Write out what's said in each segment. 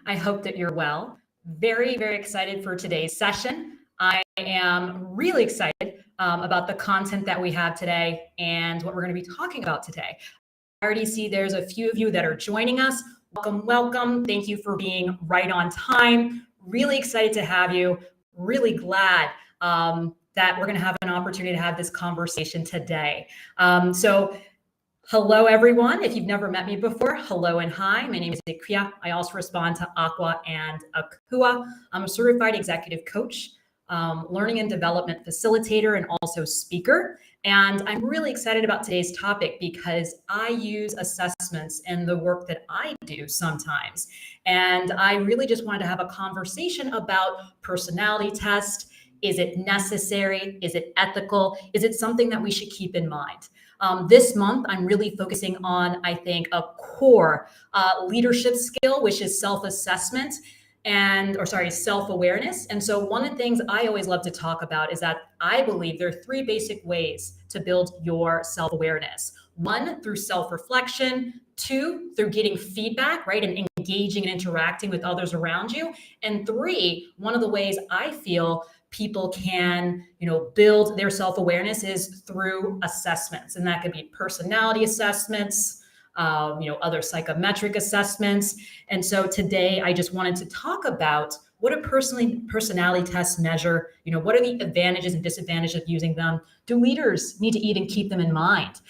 I hope that you're well. Very, very excited for today's session. I am really excited about the content that we have today and what we're going to be talking about today. I already see there's a few of you that are joining us. Welcome, welcome. Thank you for being right on time. Really excited to have you. Really glad that we're going to have an opportunity to have this conversation today. Hello, everyone. If you've never met me before, hello and hi. My name is Ikuya. I also respond to Aqua and Akua. I'm a certified executive coach, learning and development facilitator, and also speaker. And I'm really excited about today's topic because I use assessments in the work that I do sometimes. And I really just wanted to have a conversation about personality test. Is it necessary? Is it ethical? Is it something that we should keep in mind? This month, I'm really focusing on, I think, a core leadership skill, which is self-assessment self-awareness. And so one of the things I always love to talk about is that I believe there are three basic ways to build your self-awareness. One, through self-reflection. Two, through getting feedback, right? And engaging and interacting with others around you. And three, one of the ways I feel people can, build their self-awareness is through assessments. And that could be personality assessments, other psychometric assessments. And so today I just wanted to talk about what a personality tests measure, what are the advantages and disadvantages of using them? Do leaders need to even keep them in mind,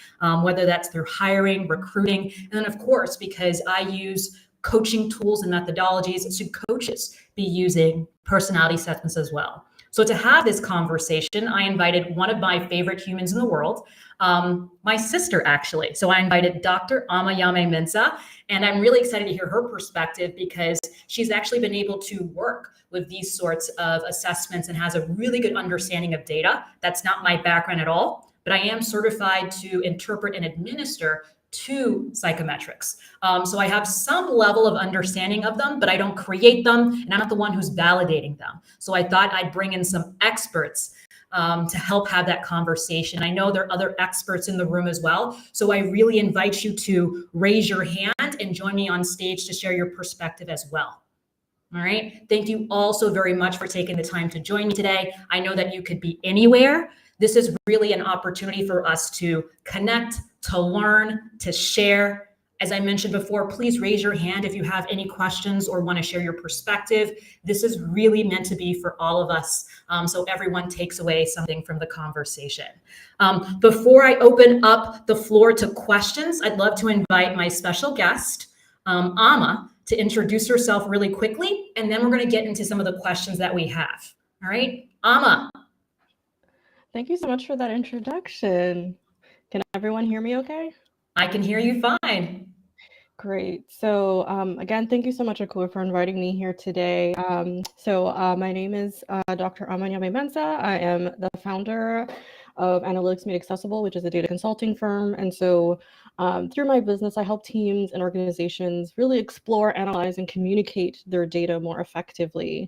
whether that's through hiring, recruiting, and then of course, because I use coaching tools and methodologies, should coaches be using personality assessments as well? So to have this conversation, I invited one of my favorite humans in the world, my sister, actually. So I invited Dr. Ama Nyame-Mensah, and I'm really excited to hear her perspective because she's actually been able to work with these sorts of assessments and has a really good understanding of data. That's not my background at all, but I am certified to interpret and administer two psychometrics. So I have some level of understanding of them, but I don't create them, and I'm not the one who's validating them. So I thought I'd bring in some experts to help have that conversation. I know there are other experts in the room as well. So I really invite you to raise your hand and join me on stage to share your perspective as well. All right. Thank you all so very much for taking the time to join me today. I know that you could be anywhere. This is really an opportunity for us to connect, to learn, to share. As I mentioned before, please raise your hand if you have any questions or want to share your perspective. This is really meant to be for all of us, so everyone takes away something from the conversation. Before I open up the floor to questions, I'd love to invite my special guest, Ama, to introduce herself really quickly, and then we're going to get into some of the questions that we have. All right, Ama. Thank you so much for that introduction. Can everyone hear me okay? I can hear you fine. Great. So again, thank you so much, Akua, for inviting me here today. My name is Dr. Ama Nyame-Mensah. I am the founder of Analytics Made Accessible, which is a data consulting firm. And so through my business, I help teams and organizations really explore, analyze, and communicate their data more effectively.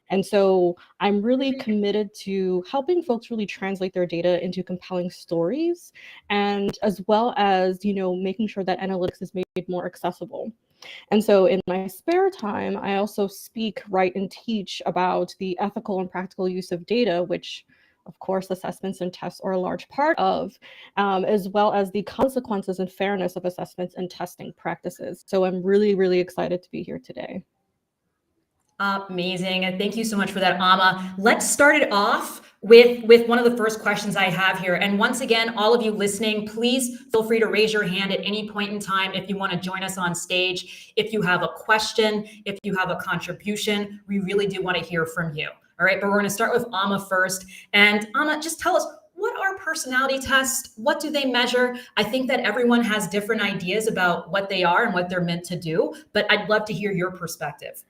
And so I'm really committed to helping folks really translate their data into compelling stories, and as well as, making sure that analytics is made more accessible. And so in my spare time, I also speak, write, and teach about the ethical and practical use of data, which of course, assessments and tests are a large part of, as well as the consequences and fairness of assessments and testing practices. So I'm really, really excited to be here today. Amazing. And thank you so much for that, Ama. Let's start it off with one of the first questions I have here. And once again, all of you listening, please feel free to raise your hand at any point in time if you want to join us on stage. If you have a question, if you have a contribution, we really do want to hear from you. All right, but we're going to start with Ama first. And Ama, just tell us, what are personality tests? What do they measure? I think that everyone has different ideas about what they are and what they're meant to do, but I'd love to hear your perspective.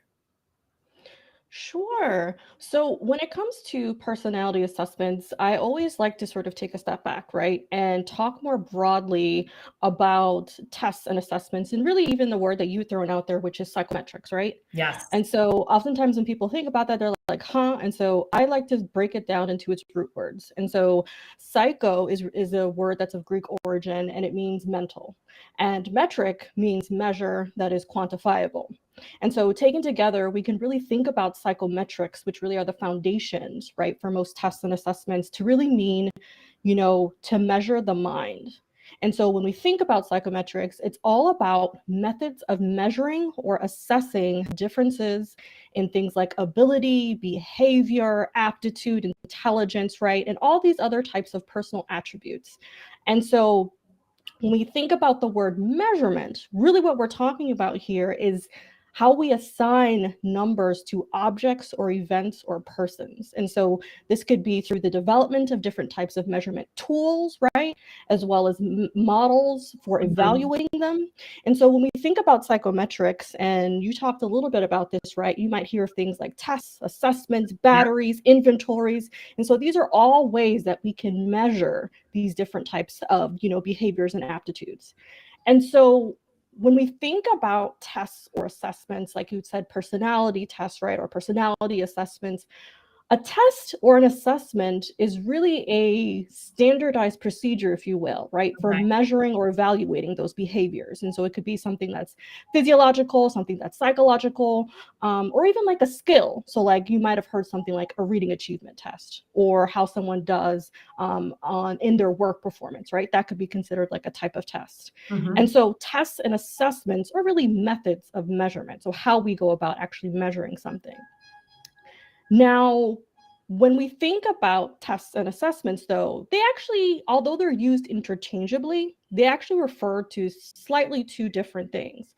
Sure. So when it comes to personality assessments, I always like to sort of take a step back, right, and talk more broadly about tests and assessments, and really even the word that you've thrown out there, which is psychometrics, right? Yes. And so oftentimes when people think about that, they're like, huh? And so I like to break it down into its root words. And so psycho is a word that's of Greek origin, and it means mental. And metric means measure that is quantifiable. And so taken together, we can really think about psychometrics, which really are the foundations, right, for most tests and assessments to really mean, to measure the mind. And so when we think about psychometrics, it's all about methods of measuring or assessing differences in things like ability, behavior, aptitude, intelligence, right? And all these other types of personal attributes. And so when we think about the word measurement, really what we're talking about here is how we assign numbers to objects or events or persons. And so this could be through the development of different types of measurement tools, right? As well as models for evaluating them. And so when we think about psychometrics, and you talked a little bit about this, right? You might hear of things like tests, assessments, batteries, inventories. And so these are all ways that we can measure these different types of, behaviors and aptitudes. And so when we think about tests or assessments, like you said, personality tests, right, or personality assessments, a test or an assessment is really a standardized procedure, if you will, right, for measuring or evaluating those behaviors. And so it could be something that's physiological, something that's psychological, or even like a skill. So like you might have heard something like a reading achievement test, or how someone does in their work performance, right? That could be considered like a type of test. And so tests and assessments are really methods of measurement. So how we go about actually measuring something. Now, when we think about tests and assessments, though, they actually, although they're used interchangeably, they actually refer to slightly two different things.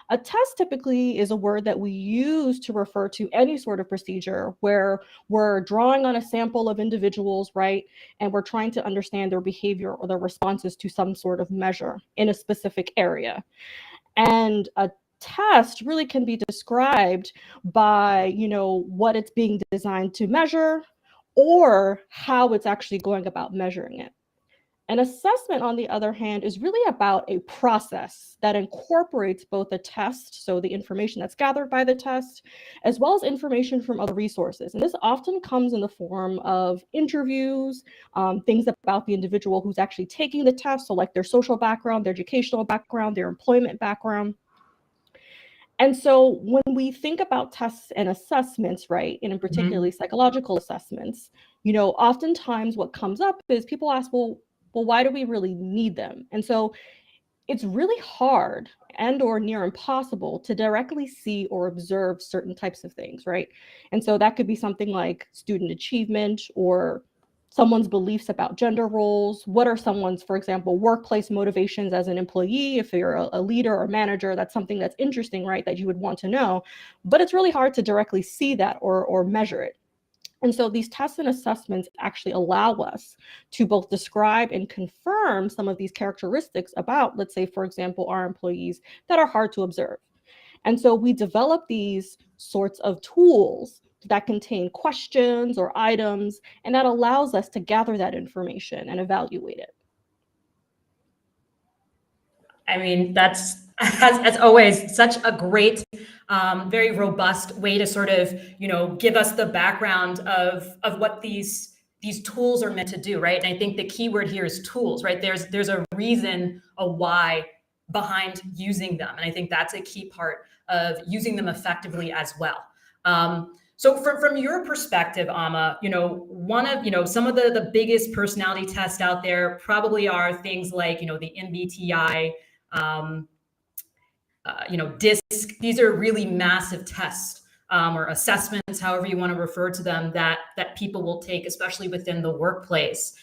A test typically is a word that we use to refer to any sort of procedure where we're drawing on a sample of individuals, right? And we're trying to understand their behavior or their responses to some sort of measure in a specific area. And a test really can be described by, what it's being designed to measure or how it's actually going about measuring it. An assessment, on the other hand, is really about a process that incorporates both a test, so the information that's gathered by the test, as well as information from other resources. And this often comes in the form of interviews, things about the individual who's actually taking the test, so like their social background, their educational background, their employment background. And so when we think about tests and assessments, right, and in particularly psychological assessments, oftentimes what comes up is people ask, well, why do we really need them? And so it's really hard and or near impossible to directly see or observe certain types of things, right? And so that could be something like student achievement or someone's beliefs about gender roles. What are someone's, for example, workplace motivations as an employee? If you're a leader or manager, that's something that's interesting, right, that you would want to know. But it's really hard to directly see that or measure it. And so these tests and assessments actually allow us to both describe and confirm some of these characteristics about, let's say, for example, our employees that are hard to observe. And so we develop these sorts of tools that contain questions or items, and that allows us to gather that information and evaluate it. I mean, that's, as always, such a great, very robust way to sort of, give us the background of what these tools are meant to do, right? And I think the key word here is tools, right? There's a reason, a why behind using them, and I think that's a key part of using them effectively as well. So from your perspective, Ama, one of, some of the biggest personality tests out there probably are things like, the MBTI, DISC. These are really massive tests or assessments, however you want to refer to them, that people will take, especially within the workplace.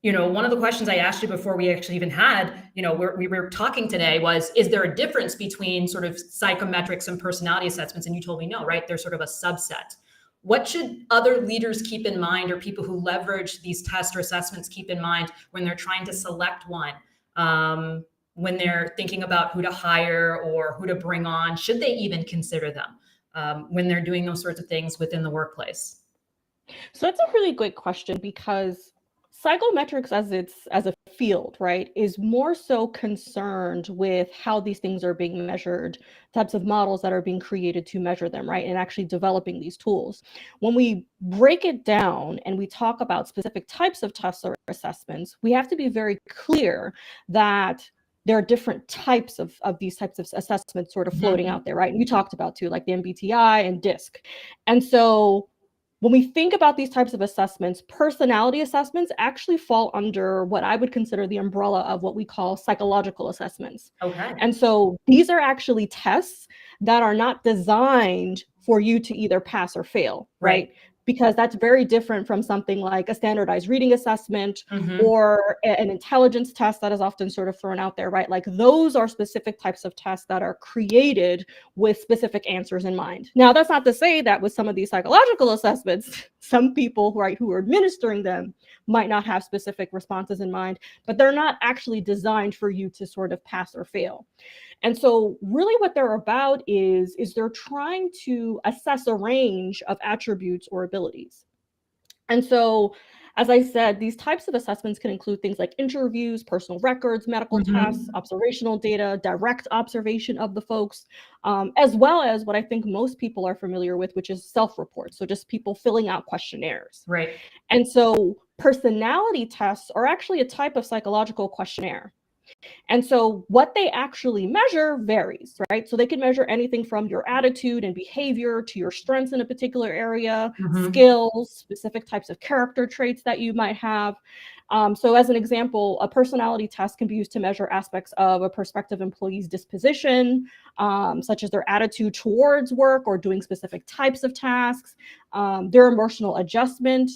One of the questions I asked you before we actually even had, we were talking today was, is there a difference between sort of psychometrics and personality assessments? And you told me no, right? They're sort of a subset. What should other leaders keep in mind, or people who leverage these tests or assessments keep in mind when they're trying to select one? When they're thinking about who to hire or who to bring on, should they even consider them when they're doing those sorts of things within the workplace? So that's a really great question, because Psychometrics as a field, right, is more so concerned with how these things are being measured, types of models that are being created to measure them, right, and actually developing these tools. When we break it down and we talk about specific types of tests or assessments, we have to be very clear that there are different types of these types of assessments sort of floating out there, right? And you talked about too, like the MBTI and DISC. And so when we think about these types of assessments, personality assessments actually fall under what I would consider the umbrella of what we call psychological assessments. Okay. And so these are actually tests that are not designed for you to either pass or fail, right? Because that's very different from something like a standardized reading assessment or an intelligence test that is often sort of thrown out there, right? Like those are specific types of tests that are created with specific answers in mind. Now, that's not to say that with some of these psychological assessments, some people who are administering them might not have specific responses in mind, but they're not actually designed for you to sort of pass or fail. And so really what they're about is they're trying to assess a range of attributes or abilities. And so, as I said, these types of assessments can include things like interviews, personal records, medical tests, observational data, direct observation of the folks, as well as what I think most people are familiar with, which is self-reports. So just people filling out questionnaires. Right. And so personality tests are actually a type of psychological questionnaire. And so what they actually measure varies, right? So they can measure anything from your attitude and behavior to your strengths in a particular area, skills, specific types of character traits that you might have. So as an example, a personality test can be used to measure aspects of a prospective employee's disposition, such as their attitude towards work or doing specific types of tasks, their emotional adjustment,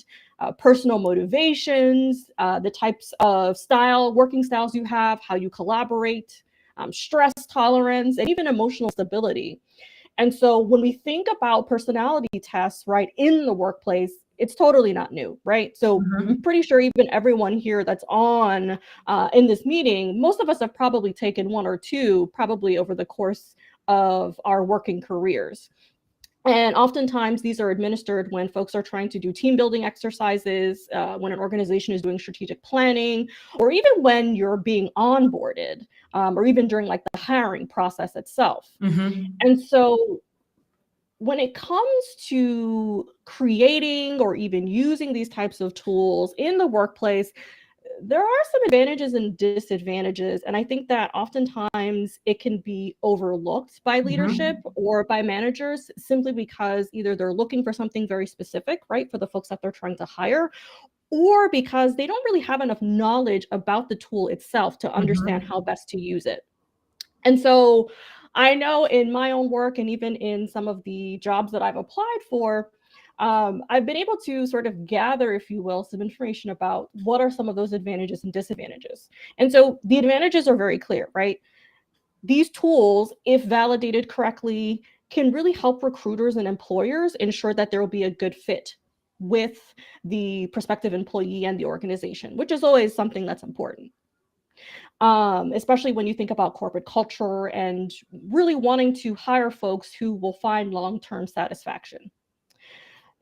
personal motivations, the types of working styles you have, how you collaborate, stress tolerance, and even emotional stability. And so when we think about personality tests, right, in the workplace, it's totally not new, right? So I'm pretty sure even everyone here that's on in this meeting, most of us have probably taken one or two, probably over the course of our working careers. And oftentimes these are administered when folks are trying to do team building exercises, when an organization is doing strategic planning, or even when you're being onboarded, or even during like the hiring process itself. And so when it comes to creating or even using these types of tools in the workplace, there are some advantages and disadvantages. And I think that oftentimes it can be overlooked by leadership or by managers simply because either they're looking for something very specific, right, for the folks that they're trying to hire, or because they don't really have enough knowledge about the tool itself to understand how best to use it. And so I know in my own work and even in some of the jobs that I've applied for, I've been able to sort of gather, if you will, some information about what are some of those advantages and disadvantages. And so the advantages are very clear, right? These tools, if validated correctly, can really help recruiters and employers ensure that there will be a good fit with the prospective employee and the organization, which is always something that's important. Especially when you think about corporate culture and really wanting to hire folks who will find long-term satisfaction.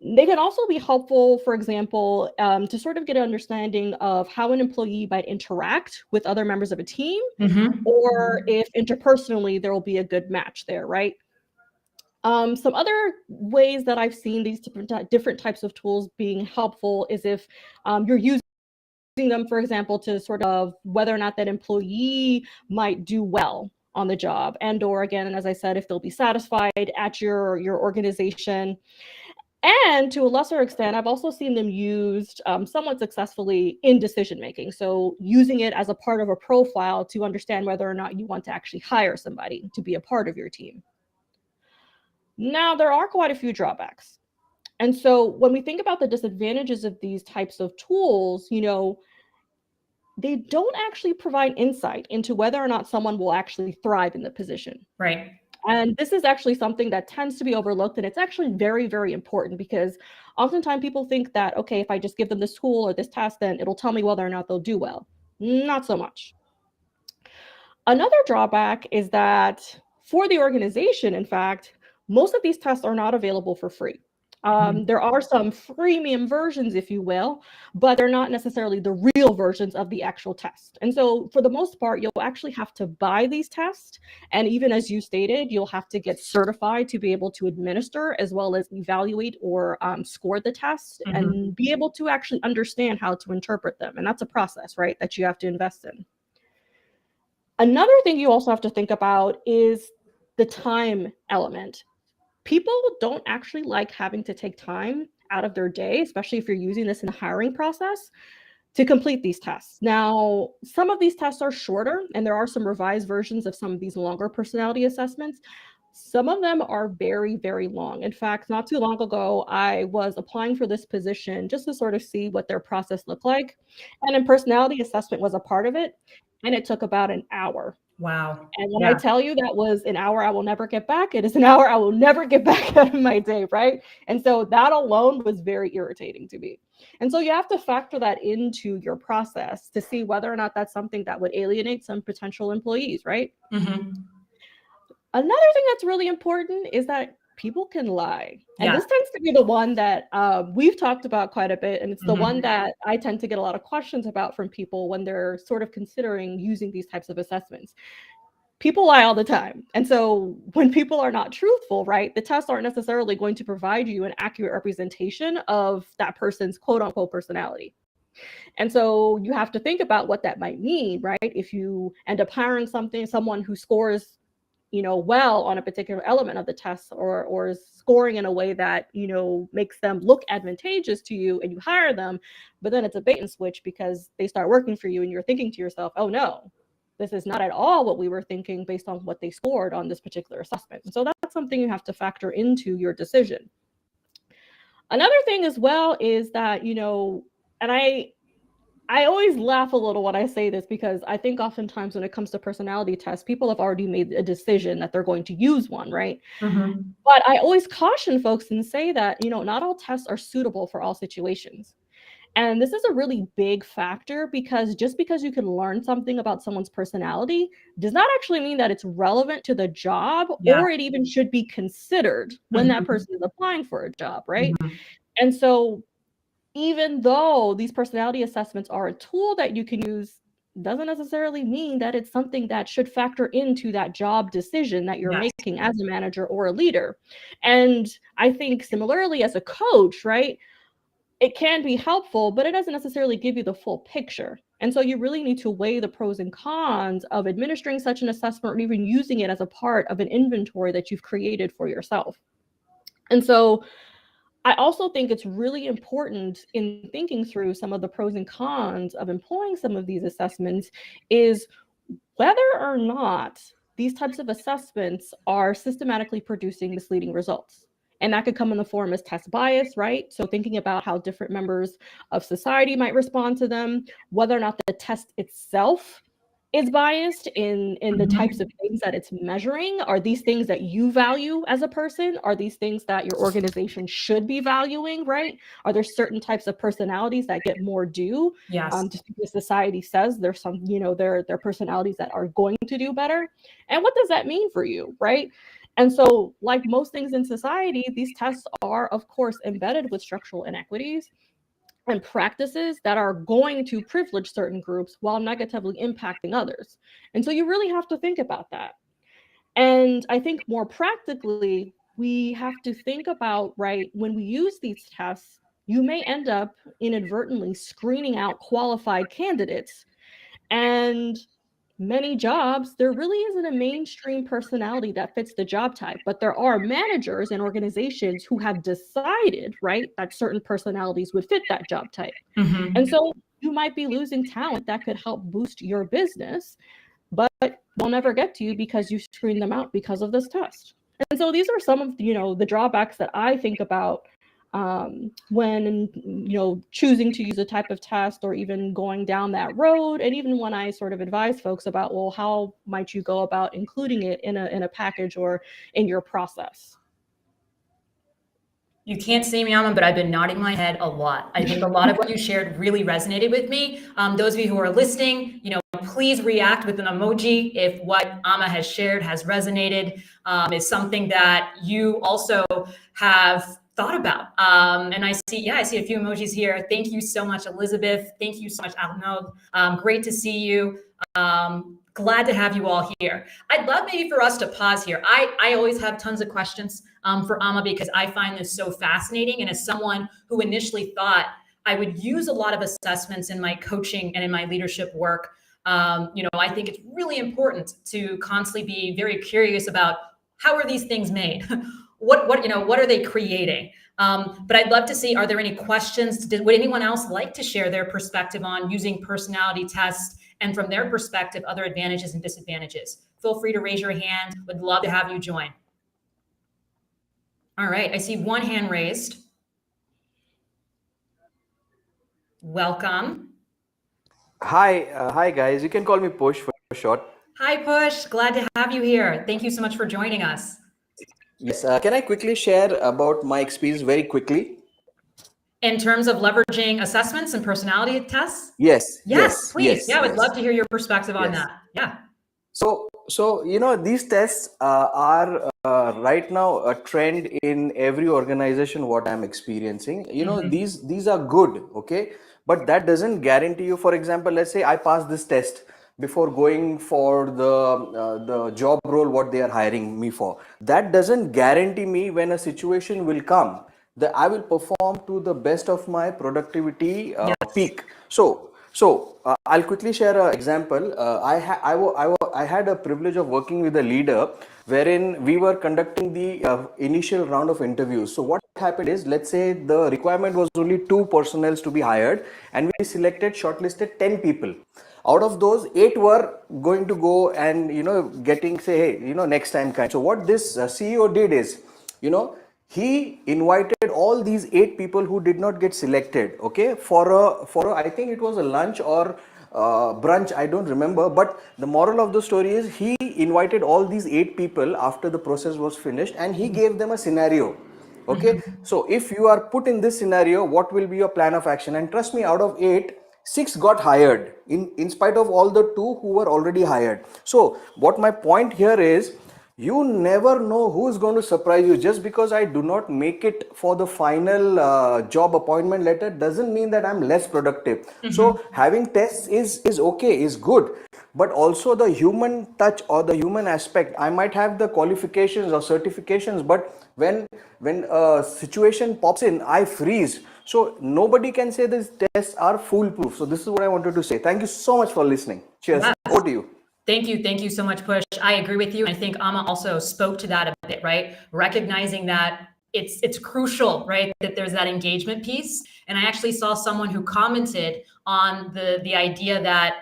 They can also be helpful, for example, to sort of get an understanding of how an employee might interact with other members of a team, or if interpersonally there will be a good match there, right? Some other ways that I've seen these different types of tools being helpful is if you're using them, for example, to sort of whether or not that employee might do well on the job, and or again, and as I said, if they'll be satisfied at your organization. And to a lesser extent, I've also seen them used somewhat successfully in decision making. So using it as a part of a profile to understand whether or not you want to actually hire somebody to be a part of your team. Now, there are quite a few drawbacks. And so when we think about the disadvantages of these types of tools, they don't actually provide insight into whether or not someone will actually thrive in the position. Right. And this is actually something that tends to be overlooked. And it's actually very, very important because oftentimes people think that, okay, if I just give them this tool or this task, then it'll tell me whether or not they'll do well. Not so much. Another drawback is that for the organization, in fact, most of these tests are not available for free. There are some freemium versions, if you will, but they're not necessarily the real versions of the actual test. And so for the most part, you'll actually have to buy these tests. And even as you stated, you'll have to get certified to be able to administer as well as evaluate or score the test and be able to actually understand how to interpret them. And that's a process, right, that you have to invest in. Another thing you also have to think about is the time element. People don't actually like having to take time out of their day, especially if you're using this in the hiring process, to complete these tests. Now, some of these tests are shorter, and there are some revised versions of some of these longer personality assessments. Some of them are very, very long. In fact, not too long ago, I was applying for this position just to sort of see what their process looked like. And a personality assessment was a part of it, and it took about an hour. Wow. And when I tell you that was an hour I will never get back, it is an hour I will never get back out of my day, right? And so that alone was very irritating to me. And so you have to factor that into your process to see whether or not that's something that would alienate some potential employees, right? Another thing that's really important is that people can lie. And this tends to be the one that we've talked about quite a bit. And it's the one that I tend to get a lot of questions about from people when they're sort of considering using these types of assessments. People lie all the time. And so when people are not truthful, right, the tests aren't necessarily going to provide you an accurate representation of that person's quote unquote personality. And so you have to think about what that might mean, right? If you end up hiring someone who scores well on a particular element of the test or is scoring in a way that, makes them look advantageous to you and you hire them, but then it's a bait and switch because they start working for you and you're thinking to yourself, oh no, this is not at all what we were thinking based on what they scored on this particular assessment. And so that's something you have to factor into your decision. Another thing as well is that, and I always laugh a little when I say this because I think oftentimes when it comes to personality tests, people have already made a decision that they're going to use one, right? But I always caution folks and say that, not all tests are suitable for all situations. And this is a really big factor because just because you can learn something about someone's personality does not actually mean that it's relevant to the job or it even should be considered when that person is applying for a job, right? And so even though these personality assessments are a tool that you can use, doesn't necessarily mean that it's something that should factor into that job decision that you're making as a manager or a leader. And I think similarly as a coach, right, it can be helpful, but it doesn't necessarily give you the full picture. And so you really need to weigh the pros and cons of administering such an assessment or even using it as a part of an inventory that you've created for yourself. And so I also think it's really important in thinking through some of the pros and cons of employing some of these assessments is whether or not these types of assessments are systematically producing misleading results. And that could come in the form as test bias, right? So thinking about how different members of society might respond to them, whether or not the test itself is biased in the types of things that it's measuring. Are these things that you value as a person? Are these things that your organization should be valuing, right? Are there certain types of personalities that get more due? Just because society says there's some, there are personalities that are going to do better. And what does that mean for you, right? And so, like most things in society, these tests are, of course, embedded with structural inequities and practices that are going to privilege certain groups while negatively impacting others. And so you really have to think about that. And I think more practically, we have to think about, right, when we use these tests, you may end up inadvertently screening out qualified candidates. And many jobs, there really isn't a mainstream personality that fits the job type, but there are managers and organizations who have decided, right, that certain personalities would fit that job type. And so you might be losing talent that could help boost your business, but will never get to you because you screened them out because of this test. And so these are some of, the drawbacks that I think about when choosing to use a type of test or even going down that road. And even when I sort of advise folks about, well, how might you go about including it in a package or in your process? You can't see me, Ama, but I've been nodding my head a lot. I think a lot of what you shared really resonated with me. Those of you who are listening, please react with an emoji if what Ama has shared has resonated, is something that you also have thought about. And I see a few emojis here. Thank you so much, Elizabeth. Thank you so much, Arnaud. Great to see you. Glad to have you all here. I'd love maybe for us to pause here. I always have tons of questions for Ama because I find this so fascinating. And as someone who initially thought I would use a lot of assessments in my coaching and in my leadership work, I think it's really important to constantly be very curious about how are these things made? what are they creating? But I'd love to see, are there any questions? Would anyone else like to share their perspective on using personality tests and from their perspective, other advantages and disadvantages? Feel free to raise your hand. Would love to have you join. All right, I see one hand raised. Welcome. Hi guys. You can call me Push for short. Hi, Push. Glad to have you here. Thank you so much for joining us. Yes. Can I quickly share about my experience very quickly? In terms of leveraging assessments and personality tests? Yes. Please. Yeah, I would love to hear your perspective on that. Yeah. So these tests are right now a trend in every organization. What I'm experiencing, these are good, okay, but that doesn't guarantee you. For example, let's say I pass this test before going for the job role what they are hiring me for. That doesn't guarantee me when a situation will come that I will perform to the best of my productivity peak. So I'll quickly share an example. I had a privilege of working with a leader wherein we were conducting the initial round of interviews. So what happened is, let's say the requirement was only 2 personnel to be hired, and we shortlisted 10 people. Out of those, 8 were going to go and getting say, hey, next time kind. So what this CEO did is, he invited all these 8 people who did not get selected, okay, for a I think it was a lunch or brunch, I don't remember, but the moral of the story is he invited all these 8 people after the process was finished, and he gave them a scenario. Okay, so if you are put in this scenario, what will be your plan of action? And trust me, out of 8, 6 got hired in spite of all the 2 who were already hired. So what my point here is, you never know who is going to surprise you. Just because I do not make it for the final job appointment letter doesn't mean that I'm less productive. So having tests is okay, is good, but also the human touch or the human aspect. I might have the qualifications or certifications, but when a situation pops in, I freeze. So nobody can say these tests are foolproof. So this is what I wanted to say. Thank you so much for listening. Cheers. Yes. Over to you. Thank you so much, Push. I agree with you. I think Ama also spoke to that a bit, right? Recognizing that it's crucial, right, that there's that engagement piece. And I actually saw someone who commented on the idea that,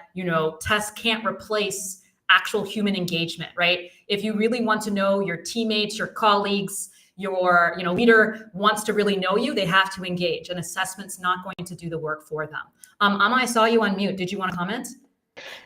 tests can't replace actual human engagement, right? If you really want to know your teammates, your colleagues, your leader wants to really know you, they have to engage. An assessment's not going to do the work for them. Ama, I saw you on mute. Did you want to comment?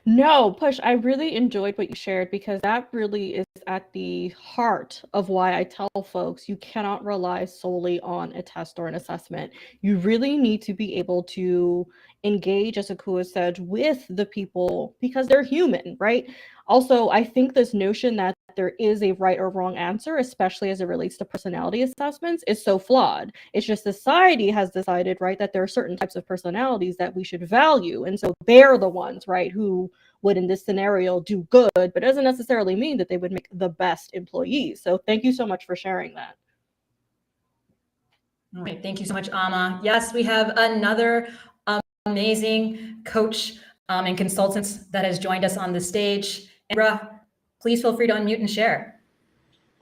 No, Push, I really enjoyed what you shared, because that really is at the heart of why I tell folks you cannot rely solely on a test or an assessment. You really need to be able to engage, as Akua said, with the people, because they're human, right? Also, I think this notion that there is a right or wrong answer, especially as it relates to personality assessments, is so flawed. It's just society has decided, right, that there are certain types of personalities that we should value. And so they're the ones, right, who would in this scenario do good, but it doesn't necessarily mean that they would make the best employees. So thank you so much for sharing that. All right, thank you so much, Ama. Yes, we have another amazing coach and consultant that has joined us on the stage. Indra, please feel free to unmute and share.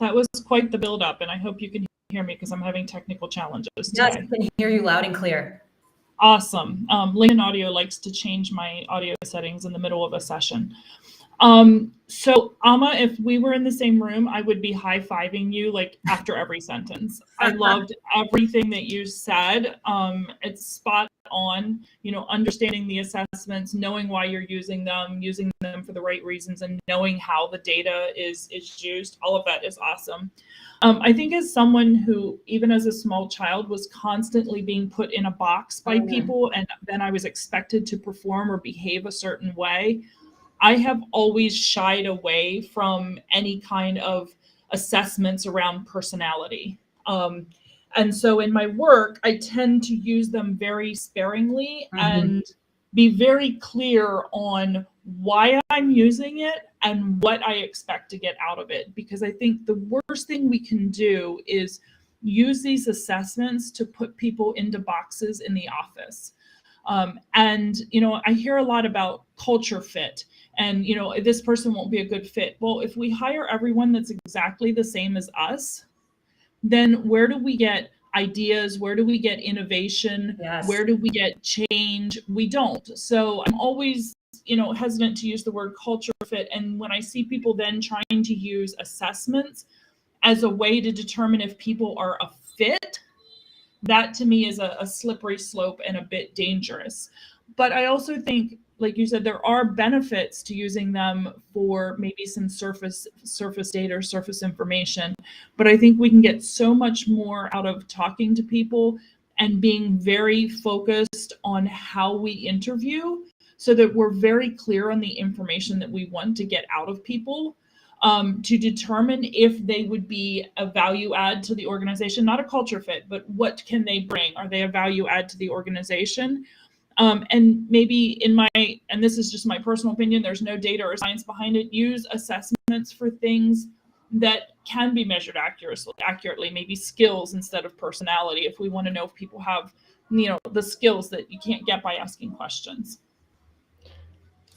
That was quite the build-up, and I hope you can hear me because I'm having technical challenges today. Yes, I can hear you loud and clear. Awesome. LinkedIn Audio likes to change my audio settings in the middle of a session. So Ama, if we were in the same room, I would be high-fiving you like after every sentence. I loved everything that you said. It's spot on, understanding the assessments, knowing why you're using them for the right reasons, and knowing how the data is used. All of that is awesome. I think as someone who, even as a small child, was constantly being put in a box by people, and then I was expected to perform or behave a certain way, I have always shied away from any kind of assessments around personality. And so in my work, I tend to use them very sparingly and be very clear on why I'm using it and what I expect to get out of it. Because I think the worst thing we can do is use these assessments to put people into boxes in the office. And, I hear a lot about culture fit and, this person won't be a good fit. Well, if we hire everyone that's exactly the same as us, then where do we get ideas? Where do we get innovation? Yes. Where do we get change? We don't. So I'm always, hesitant to use the word culture fit. And when I see people then trying to use assessments as a way to determine if people are a fit, that to me is a slippery slope and a bit dangerous. But I also think, like you said, there are benefits to using them for maybe some surface data or surface information. But I think we can get so much more out of talking to people and being very focused on how we interview so that we're very clear on the information that we want to get out of people. To determine if they would be a value add to the organization, not a culture fit, but what can they bring? Are they a value add to the organization? And maybe and this is just my personal opinion, there's no data or science behind it, use assessments for things that can be measured accurately, maybe skills instead of personality, if we want to know if people have, the skills that you can't get by asking questions.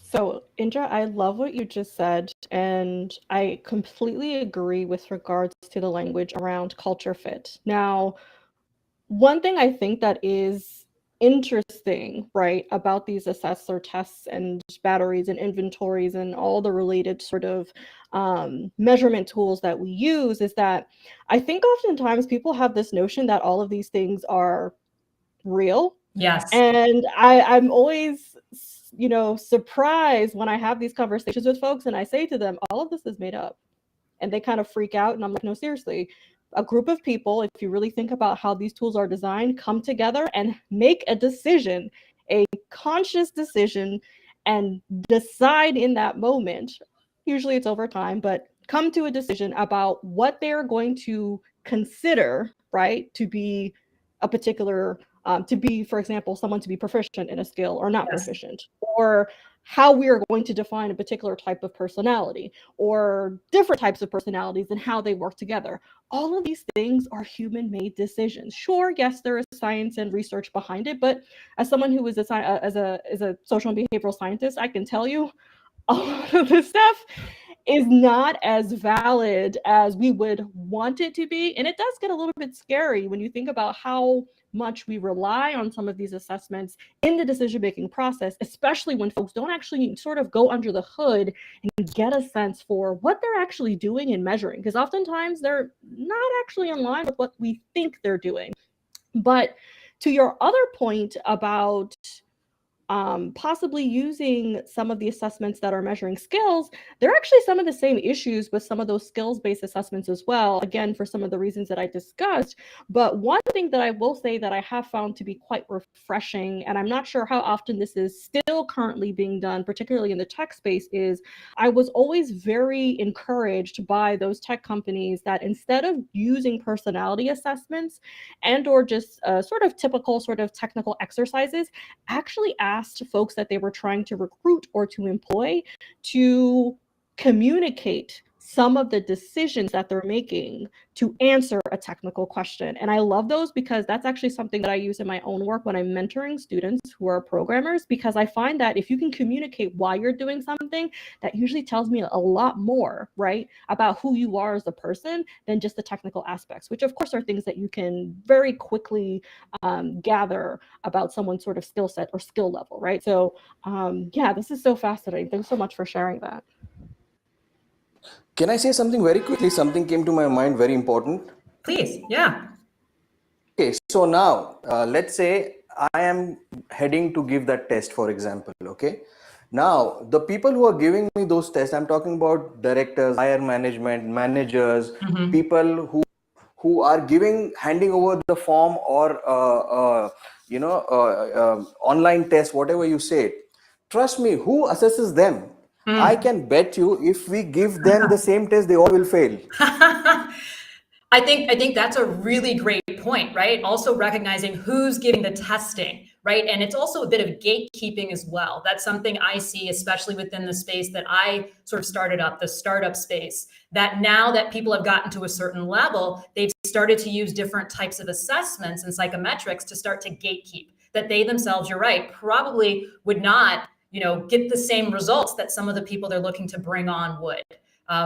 So, Indra, I love what you just said, and I completely agree with regards to the language around culture fit. Now, one thing I think that is interesting, right, about these assessor tests and batteries and inventories and all the related sort of measurement tools that we use is that I think oftentimes people have this notion that all of these things are real. Yes. And I'm always, surprised when I have these conversations with folks and I say to them, all of this is made up. And they kind of freak out. And I'm like, no, seriously, a group of people, if you really think about how these tools are designed, come together and make a decision, a conscious decision, and decide in that moment. Usually it's over time, but come to a decision about what they're going to consider, right, to be a particular to be, for example, someone to be proficient in a skill or not proficient, or how we are going to define a particular type of personality or different types of personalities and how they work together. All of these things are human-made decisions. Sure, yes, there is science and research behind it, but as someone who is as a social and behavioral scientist, I can tell you a lot of this stuff is not as valid as we would want it to be. And it does get a little bit scary when you think about how much we rely on some of these assessments in the decision-making process, especially when folks don't actually sort of go under the hood and get a sense for what they're actually doing and measuring, because oftentimes they're not actually in line with what we think they're doing. But to your other point about possibly using some of the assessments that are measuring skills, there are actually some of the same issues with some of those skills-based assessments as well, again, for some of the reasons that I discussed. But one thing that I will say that I have found to be quite refreshing, and I'm not sure how often this is still currently being done, particularly in the tech space, is I was always very encouraged by those tech companies that instead of using personality assessments and or just sort of typical sort of technical exercises, actually asked folks that they were trying to recruit or to employ to communicate some of the decisions that they're making to answer a technical question. And I love those because that's actually something that I use in my own work when I'm mentoring students who are programmers, because I find that if you can communicate why you're doing something, that usually tells me a lot more, right, about who you are as a person than just the technical aspects, which of course are things that you can very quickly gather about someone's sort of skill set or skill level, right? So yeah, this is so fascinating. Thanks so much for sharing that. Can I say something very quickly? Something came to my mind, very important. Please, yeah. Okay, so now let's say I am heading to give that test, for example. Okay, now the people who are giving me those tests, I'm talking about directors, higher management, managers, people who are handing over the form or online test, whatever you say. Trust me, who assesses them? I can bet you if we give them the same test, they all will fail. I think that's a really great point, right? Also recognizing who's giving the testing, right? And it's also a bit of gatekeeping as well. That's something I see, especially within the space that I sort of started up, the startup space, that now that people have gotten to a certain level, they've started to use different types of assessments and psychometrics to start to gatekeep, that they themselves, you're right, probably would not, get the same results that some of the people they're looking to bring on would.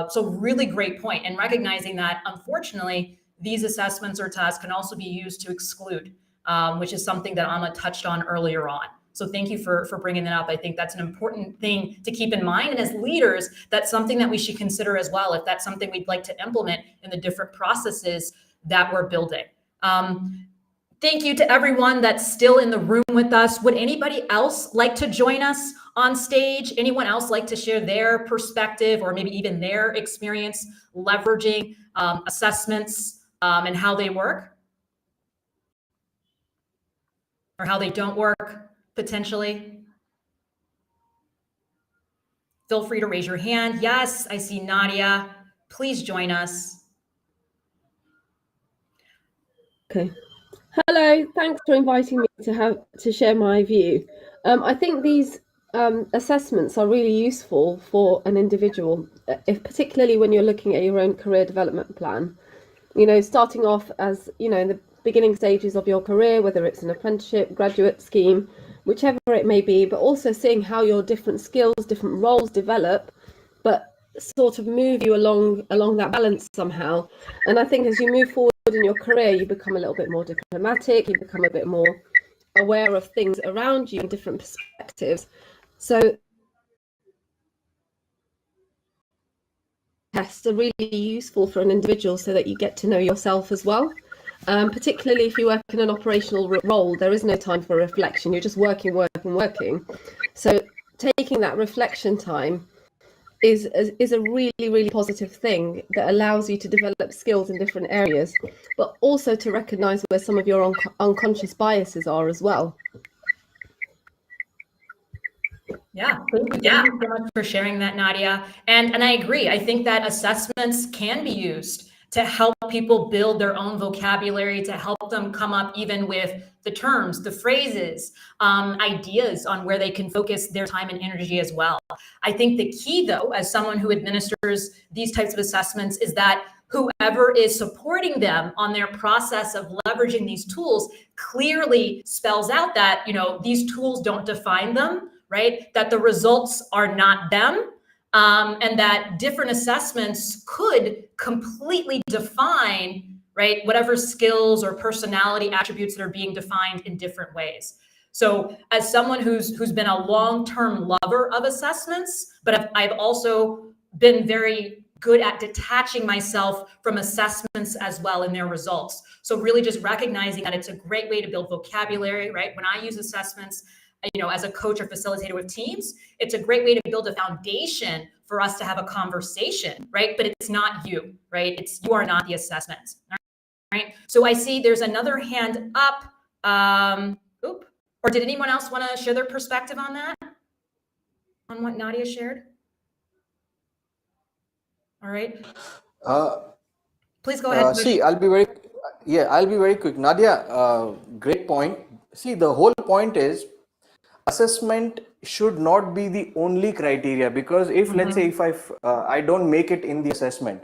So really great point. And recognizing that, unfortunately, these assessments or tests can also be used to exclude, which is something that Ama touched on earlier on. So thank you for bringing that up. I think that's an important thing to keep in mind. And as leaders, that's something that we should consider as well, if that's something we'd like to implement in the different processes that we're building. Thank you to everyone that's still in the room with us. Would anybody else like to join us on stage? Anyone else like to share their perspective or maybe even their experience leveraging assessments and how they work? Or how they don't work, potentially? Feel free to raise your hand. Yes, I see Nadia. Please join us. Okay. Hello, thanks for inviting me to share my view. I think these assessments are really useful for an individual, particularly when you're looking at your own career development plan. Starting off as, in the beginning stages of your career, whether it's an apprenticeship, graduate scheme, whichever it may be, but also seeing how your different skills, different roles develop, but sort of move you along that balance somehow. And I think as you move forward in your career, you become a little bit more diplomatic, you become a bit more aware of things around you and different perspectives. So tests are really useful for an individual so that you get to know yourself as well. Particularly if you work in an operational role, there is no time for reflection. You're just working. So taking that reflection time is a really, really positive thing that allows you to develop skills in different areas, but also to recognize where some of your unconscious biases are as well. Yeah, thank you so much for sharing that, Nadia. And I agree. I think that assessments can be used to help people build their own vocabulary, to help them come up even with the terms, the phrases, ideas on where they can focus their time and energy as well. I think the key, though, as someone who administers these types of assessments, is that whoever is supporting them on their process of leveraging these tools clearly spells out that, these tools don't define them, right? That the results are not them. And that different assessments could completely define, right, whatever skills or personality attributes that are being defined in different ways. So as someone who's been a long-term lover of assessments, but I've also been very good at detaching myself from assessments as well in their results. So really just recognizing that it's a great way to build vocabulary, right? When I use assessments, as a coach or facilitator with teams, it's a great way to build a foundation for us to have a conversation, right? But it's not you, right? You are not the assessment, right? So I see there's another hand up. Or did anyone else want to share their perspective on that? On what Nadia shared? All right. Please go ahead. See, I'll be very quick. Nadia, great point. See, the whole point is assessment should not be the only criteria, because if let's say if I don't make it in the assessment,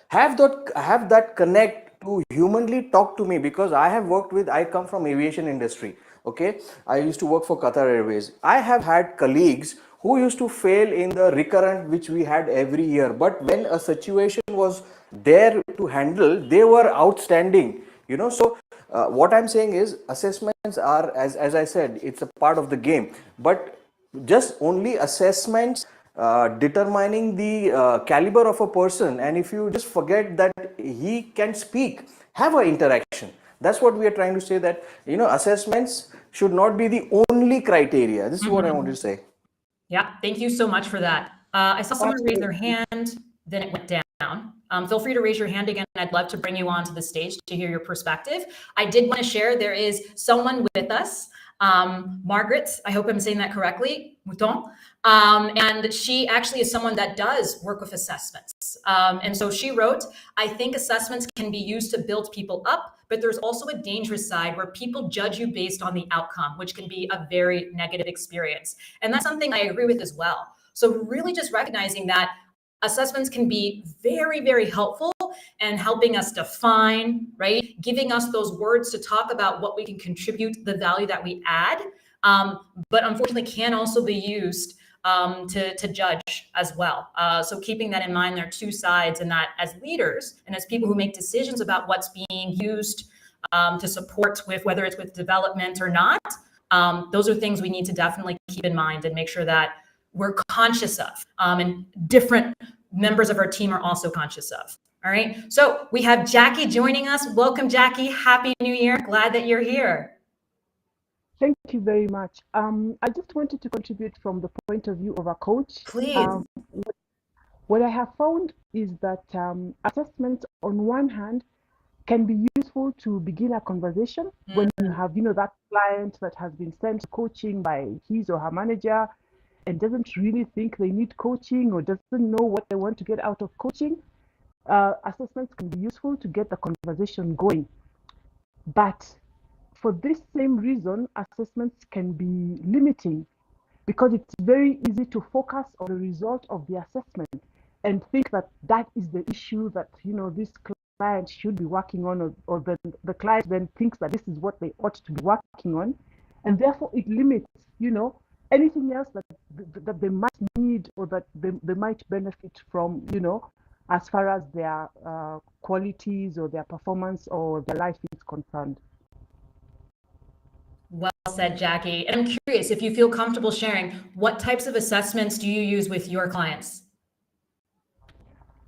have that connect to humanly talk to me, because I come from aviation industry. Okay, I used to work for Qatar Airways. I have had colleagues who used to fail in the recurrent which we had every year, but when a situation was there to handle, they were outstanding. So what I'm saying is assessments are, as I said, it's a part of the game, but just only assessments determining the caliber of a person, and if you just forget that he can speak, have an interaction. That's what we are trying to say, that assessments should not be the only criteria. This is what I want to say. Yeah, thank you so much for that. I saw someone raise their hand, then it went down. Feel free to raise your hand again. I'd love to bring you onto the stage to hear your perspective. I did want to share, there is someone with us, Margaret, I hope I'm saying that correctly, Mouton. And she actually is someone that does work with assessments. And so she wrote, I think assessments can be used to build people up, but there's also a dangerous side where people judge you based on the outcome, which can be a very negative experience. And that's something I agree with as well. So really just recognizing that assessments can be very, very helpful and helping us define, right? Giving us those words to talk about what we can contribute, the value that we add, but unfortunately can also be used to judge as well. So keeping that in mind, there are two sides, and that as leaders and as people who make decisions about what's being used to support with, whether it's with development or not, those are things we need to definitely keep in mind and make sure that we're conscious of, and different members of our team are also conscious of. All right. So we have Jackie joining us. Welcome, Jackie. Happy New Year. Glad that you're here. Thank you very much. I just wanted to contribute from the point of view of a coach. Please. What I have found is that assessment, on one hand, can be useful to begin a conversation when you have, that client that has been sent to coaching by his or her manager and doesn't really think they need coaching or doesn't know what they want to get out of coaching. Assessments can be useful to get the conversation going. But for this same reason, assessments can be limiting because it's very easy to focus on the result of the assessment and think that that is the issue that, this client should be working on, or the client then thinks that this is what they ought to be working on. And therefore it limits, anything else that they might need or that they might benefit from, as far as their qualities or their performance or their life is concerned. Well said, Jackie. And I'm curious if you feel comfortable sharing, what types of assessments do you use with your clients?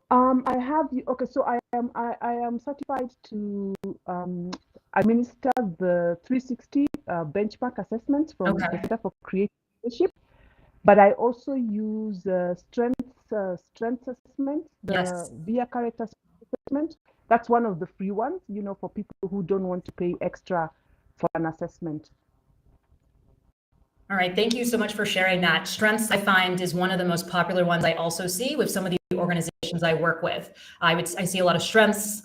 I have, so I am certified to administer the 360 benchmark assessments from the Center for Creative Leadership, but I also use strengths assessment, the VIA character assessment. That's one of the free ones, for people who don't want to pay extra for an assessment. All right, thank you so much for sharing that. Strengths, I find, is one of the most popular ones I also see with some of the organizations I work with. I see a lot of strengths.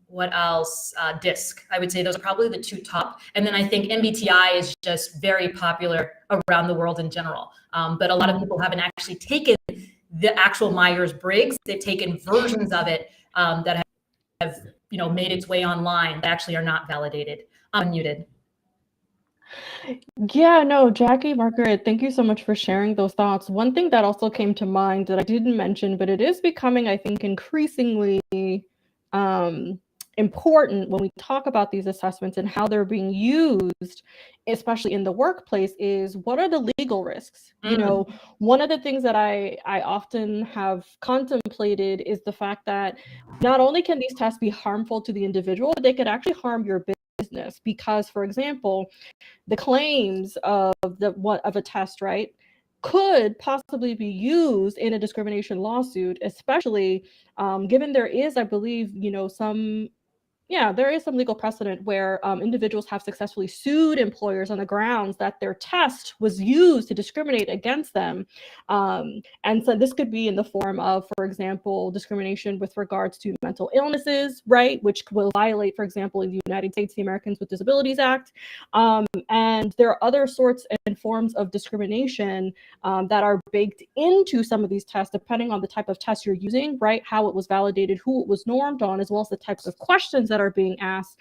What else? DISC. I would say those are probably the two top. And then I think MBTI is just very popular around the world in general. But a lot of people haven't actually taken the actual Myers-Briggs. They've taken versions of it that have made its way online that actually are not validated. Unmuted. Yeah, no, Jackie, Margaret, thank you so much for sharing those thoughts. One thing that also came to mind that I didn't mention, but it is becoming, I think, increasingly important when we talk about these assessments and how they're being used, especially in the workplace, is what are the legal risks? One of the things that I often have contemplated is the fact that not only can these tests be harmful to the individual, but they could actually harm your business because, for example, the claims of a test, right, could possibly be used in a discrimination lawsuit, especially given there is, I believe, there is some legal precedent where individuals have successfully sued employers on the grounds that their test was used to discriminate against them. And so this could be in the form of, for example, discrimination with regards to mental illnesses, right, which will violate, for example, in the United States, the Americans with Disabilities Act. And there are other sorts and forms of discrimination that are baked into some of these tests, depending on the type of test you're using, right, how it was validated, who it was normed on, as well as the types of questions that are being asked.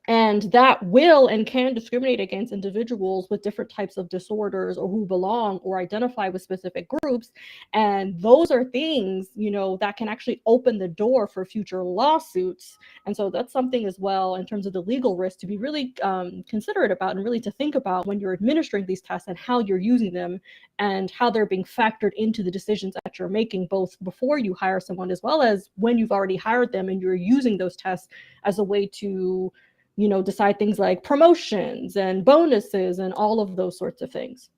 And that will and can discriminate against individuals with different types of disorders or who belong or identify with specific groups. And those are things, that can actually open the door for future lawsuits. And so that's something as well in terms of the legal risk to be really considerate about and really to think about when you're administering these tests and how you're using them and how they're being factored into the decisions that you're making, both before you hire someone as well as when you've already hired them and you're using those tests as a way to decide things like promotions and bonuses and all of those sorts of things.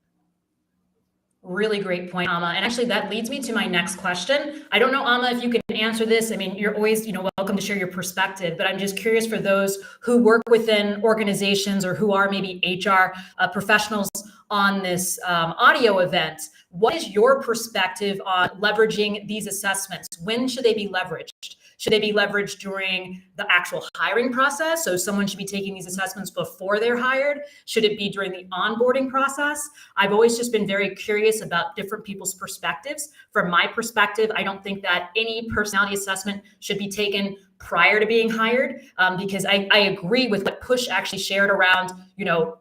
Really great point, Ama. And actually that leads me to my next question. I don't know, Ama, if you can answer this. I mean, you're always, welcome to share your perspective, but I'm just curious for those who work within organizations or who are maybe HR professionals on this audio event. What is your perspective on leveraging these assessments? When should they be leveraged? Should they be leveraged during the actual hiring process? So someone should be taking these assessments before they're hired. Should it be during the onboarding process? I've always just been very curious about different people's perspectives. From my perspective, I don't think that any personality assessment should be taken prior to being hired, because I agree with what Push actually shared around,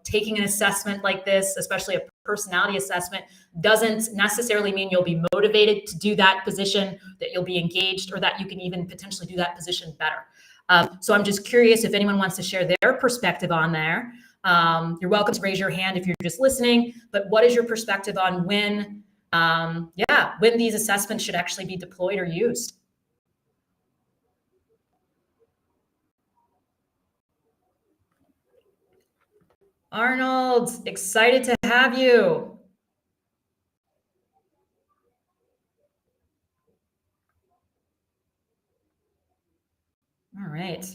taking an assessment like this, especially a personality assessment, doesn't necessarily mean you'll be motivated to do that position, that you'll be engaged, or that you can even potentially do that position better. So I'm just curious if anyone wants to share their perspective on there. You're welcome to raise your hand if you're just listening, but what is your perspective on when these assessments should actually be deployed or used? Arnold, excited to have you. All right.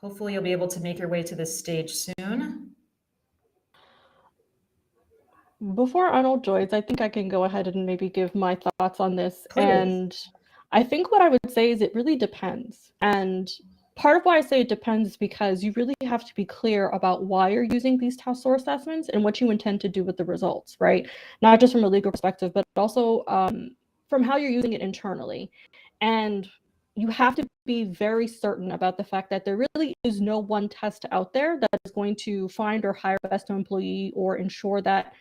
Hopefully you'll be able to make your way to this stage soon. Before Arnold joins, I think I can go ahead and maybe give my thoughts on this. Please. And I think what I would say is it really depends. And part of why I say it depends is because you really have to be clear about why you're using these tests or assessments and what you intend to do with the results, right? Not just from a legal perspective, but also from how you're using it internally. And you have to be very certain about the fact that there really is no one test out there that is going to find or hire the best employee or ensure that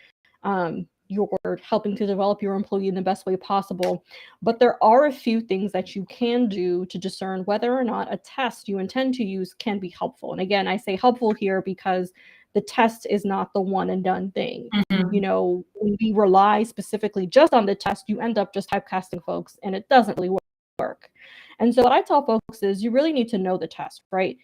you're helping to develop your employee in the best way possible. But there are a few things that you can do to discern whether or not a test you intend to use can be helpful. And again, I say helpful here because the test is not the one and done thing. Mm-hmm. When we rely specifically just on the test, you end up just typecasting folks and it doesn't really work. And so what I tell folks is you really need to know the test, right?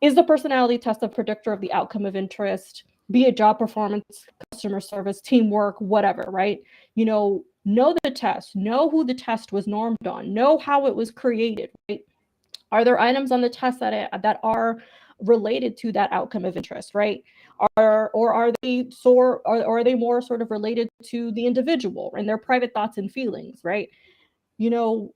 Is the personality test a predictor of the outcome of interest? Be it job performance, customer service, teamwork, whatever, right? Know the test, know who the test was normed on, know how it was created, right? Are there items on the test that are related to that outcome of interest, right? Are they more sort of related to the individual and their private thoughts and feelings, right?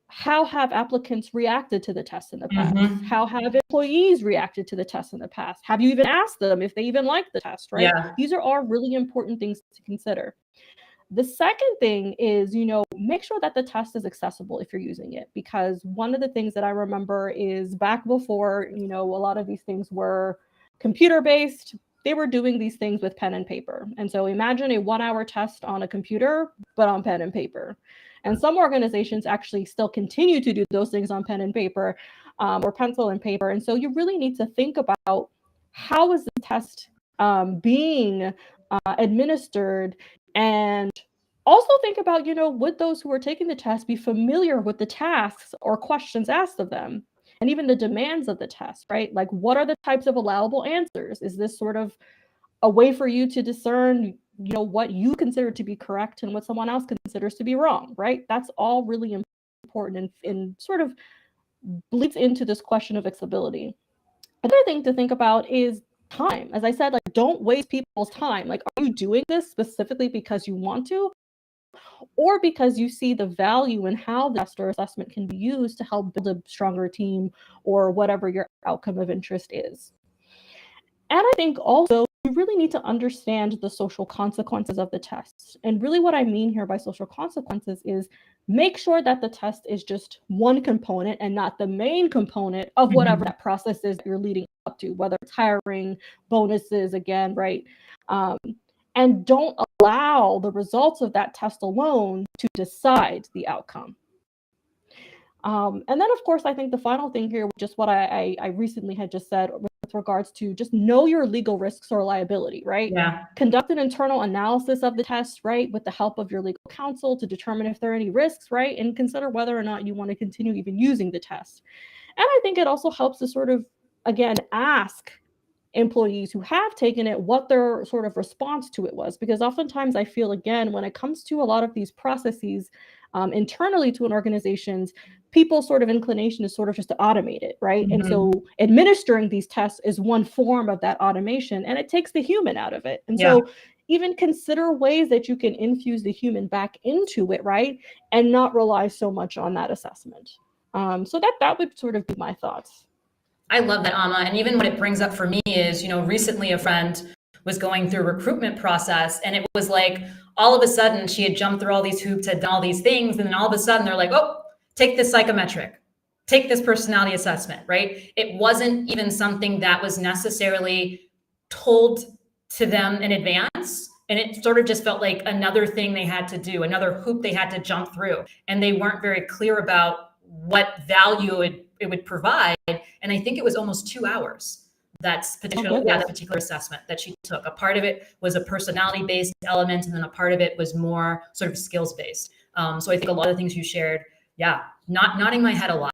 How have applicants reacted to the test in the past? Mm-hmm. How have employees reacted to the test in the past? Have you even asked them if they even like the test, right? Yeah. These are all really important things to consider. The second thing is, make sure that the test is accessible if you're using it, because one of the things that I remember is back before, a lot of these things were computer-based, they were doing these things with pen and paper. And so imagine a 1-hour test on a computer, but on pen and paper. And some organizations actually still continue to do those things on pen and paper or pencil and paper. And so you really need to think about how is the test being administered, and also think about, would those who are taking the test be familiar with the tasks or questions asked of them and even the demands of the test, right? Like, what are the types of allowable answers? Is this sort of a way for you to discern, what you consider to be correct and what someone else considers to be wrong, right? That's all really important and sort of bleeds into this question of accessibility. Another thing to think about is time. As I said, don't waste people's time. Are you doing this specifically because you want to, or because you see the value in how the test or assessment can be used to help build a stronger team or whatever your outcome of interest is? And I think also you really need to understand the social consequences of the tests. And really what I mean here by social consequences is make sure that the test is just one component and not the main component of whatever that process is that you're leading up to, whether it's hiring, bonuses, again, right? And don't allow the results of that test alone to decide the outcome. And then, of course, I think the final thing here, just what I recently had just said with regards to just know your legal risks or liability, right? Yeah. Conduct an internal analysis of the test, right, with the help of your legal counsel to determine if there are any risks, right? And consider whether or not you want to continue even using the test. And I think it also helps to sort of, again, ask employees who have taken it what their sort of response to it was, because oftentimes I feel, again, when it comes to a lot of these processes internally to an organization's, people's sort of inclination is sort of just to automate it, right? And so administering these tests is one form of that automation, and it takes the human out of it. And so even consider ways that you can infuse the human back into it, right? And not rely so much on that assessment. So that would sort of be my thoughts. I love that, Ama. And even what it brings up for me is, recently a friend was going through a recruitment process, and it was like all of a sudden she had jumped through all these hoops, had done all these things, and then all of a sudden they're like, oh, take this psychometric, take this personality assessment, right? It wasn't even something that was necessarily told to them in advance. And it sort of just felt like another thing they had to do, another hoop they had to jump through. And they weren't very clear about what value it would provide. And I think it was almost 2 hours. That's particular, that particular assessment that she took. A part of it was a personality-based element, and then a part of it was more sort of skills-based. So I think a lot of things you shared, nodding my head a lot.